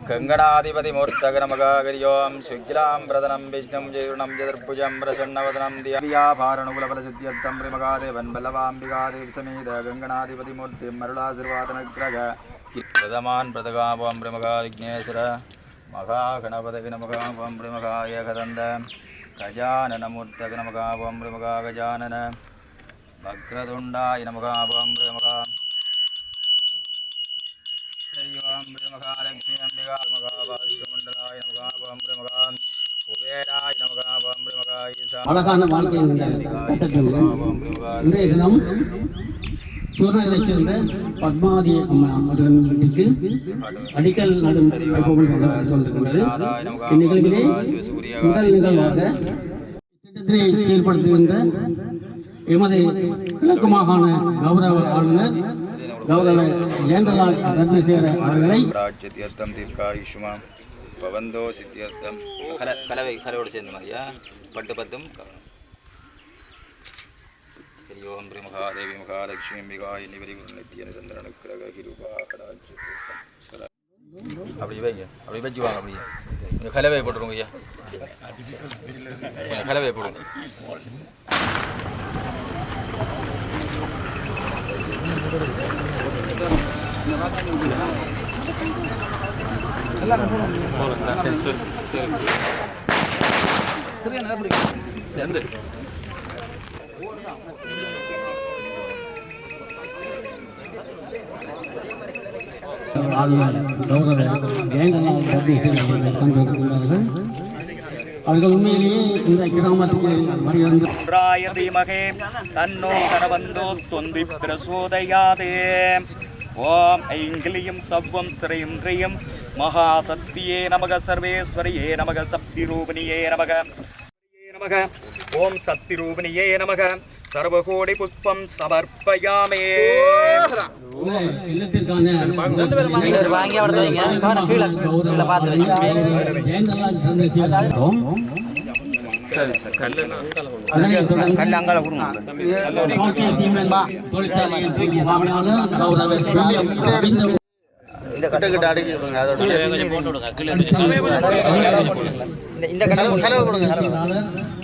गंगणाधिपति मूर्तगणमगागरियों शुक्लां प्रदनं विष्णुं जयुर्णं चतुर्भुजं प्रसन्नवदनं दिव्याभारणकुलफलसिद्ध्यर्थं प्रेमगादेवन् बल्लवाम्बिकादेव समेत गंगणाधिपति मूर्तिं मरुलाशीर्वादनग्रह प्रदमान् प्रदगावं प्रेमगा विघ्नेश्वर महागणपतये नमः वं प्रेमगाय कदन्द गजाननमूर्तगणमगावं प्रेमगा गजानन वक्रतुण्डाय नमः वं प्रेमगा அழகான வாழ்க்கையின் இன்றைய தினம் சூர்நகரைச் சேர்ந்த பத்மாவதி அம்மா அவர்களுக்கு அடிக்கல் நடும் சொல்லிருக்கின்றது. இந்நிகழ்விலே முதல் நிகழ்வாக திட்டத்தினை செயல்படுத்துகின்ற எமது கிழக்கு மாகாண கௌரவ ஆளுநர் கௌரவ ஜெயந்தலால் ரத்னசேகர அவர்களை பவந்தோ சித்தியர்த்தம் கலவை கலவோடு சேர்ந்த மாதிரியா பட்டு பத்தும் ஹரியோம் பிரி மகாதேவி மகாலட்சுமி அம்பிகாய் நிவரி நித்திய சந்திரனுக்கிரக கிருபா கடாட்சி அப்படி வைங்க அப்படி வச்சு வாங்க அப்படியே நீங்கள் கலவை போட்டுருங்க ஐயா கலவை போடுங்க அவர்கள் உண்மையிலேயே இந்த கிராமத்துக்கு மகே தன்னோ கணவந்தோ தொந்தி பிரசோதயாதே ஓம் ஐங்கிலியும் சவ்வம் ஸ்ரீம் மகாசக்தியே நமக சர்வேஸ்வரியே நமக சக்திரூபிணியே நமக ஓம் சக்திரூபிணியே நமக சர்வகோடி புஷ்பம் சமர்ப்பயாமே.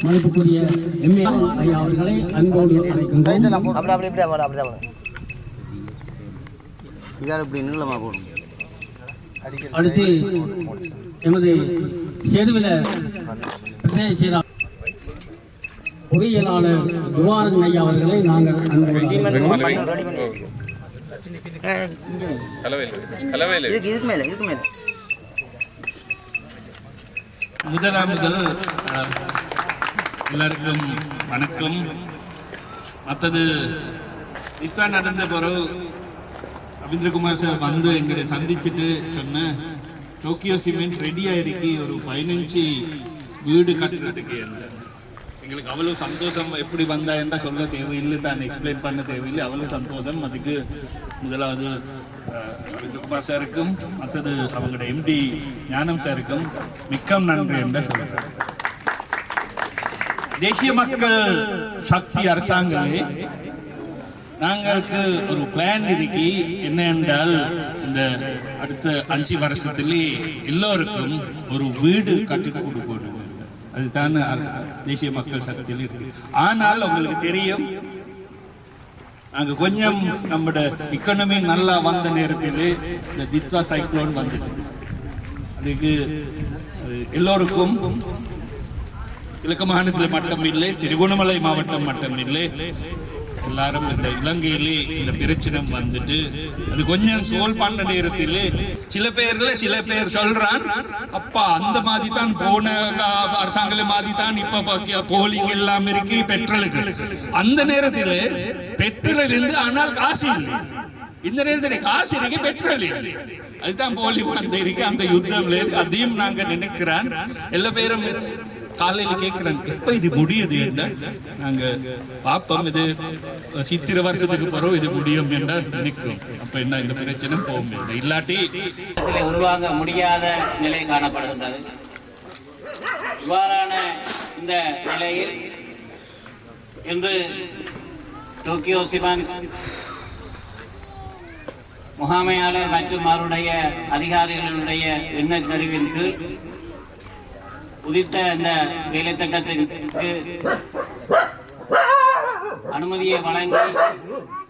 மதிப்புக்குரிய எம்ஏ ஐயா அவர்களை அன்போடு அழைக்கின்றோம். அடுத்து எமது செருவில பொறியியலாளர் துவாரகன் ஐயா அவர்களை நாங்கள் முதல் எல்லாருக்கும் வணக்கம். மற்றது இப்போ நடந்த பிறகு ரவீந்திரகுமார் சார் வந்து எங்களை சந்திச்சுட்டு சொன்ன டோக்கியோ சிமெண்ட் ரெடியாக இருக்கு ஒரு 15 வீடு கட்டுறதுக்கு. எங்களுக்கு அவ்வளோ சந்தோஷம். எப்படி வந்தா என்ன சொல்ல தேவையில்லை, தான் எக்ஸ்பிளைன் பண்ண தேவையில்லை, அவ்வளோ சந்தோஷம். அதுக்கு முதலாவது ரவீந்திரகுமார் சாருக்கும் மற்றது அவங்களோட எம்டி ஞானம் சாருக்கும் மிக்க நன்றி என்று சொல்கிறேன். தேசிய மக்கள் சக்தி அரசாங்கமே நாங்களுக்கு ஒரு பிளான் இருக்கு. என்ன என்றால் இந்த அடுத்த 5 வருஷத்திலே எல்லோருக்கும் ஒரு வீடு கட்டிட்டு கொடுக்கணும். அதுதான் தேசிய மக்கள் சக்தியில் இருக்கு. ஆனால் உங்களுக்கு தெரியும், நாங்க கொஞ்சம் நம்மளோட எக்கானமி நல்லா வந்த நேரத்தில் இந்த தித்வா சைக்ளோன் வந்துட்டு அதுக்கு எல்லோருக்கும் கிழக்கு மாகாணத்தில் மட்டும் இல்லை, திருகோணமலை மாவட்டம் மட்டும் இல்லை, எல்லாரும் இந்த இலங்கையிலே இந்த பிரச்சனை வந்துட்டு அது கொஞ்சம் சோல்வ் பண்ண நேரத்தில் சில பேர் சொல்றான், அப்பா அந்த மாதிரி தான் போன அரசாங்க மாதிரி தான் இப்ப போலிங் எல்லாம் இருக்கு பெட்ரோலுக்கு. அந்த நேரத்தில் பெட்ரோல் இருந்து ஆனால் காசு இல்லை. இந்த நேரத்தில் காசு இருக்கு, பெட்ரோல் இல்லை. அதுதான் போலி வந்து இருக்கு. அந்த யுத்தம் அதையும் நாங்க நினைக்கிறோம். எல்லா பேரும் காலையில் கேட்கிறேன் எப்ப இது முடியுது என்ன நாங்க பாப்போம் இது சித்திர வருஷத்துக்கு பிறகு இது முடியும் என்று நினைக்கிறோம். அப்ப என்ன இந்த பிரச்சனை போகும் இல்லாட்டி உருவாக முடியாத நிலை காணப்படுகின்றது. இவ்வாறான இந்த நிலையில் இன்று டோக்கியோ சிவன் முகாமையாளர் மற்றும் அவருடைய அதிகாரிகளுடைய எண்ணக்கருவின் கீழ் உதித்த இந்த வேலை திட்டத்திற்கு அனுமதியை வழங்கி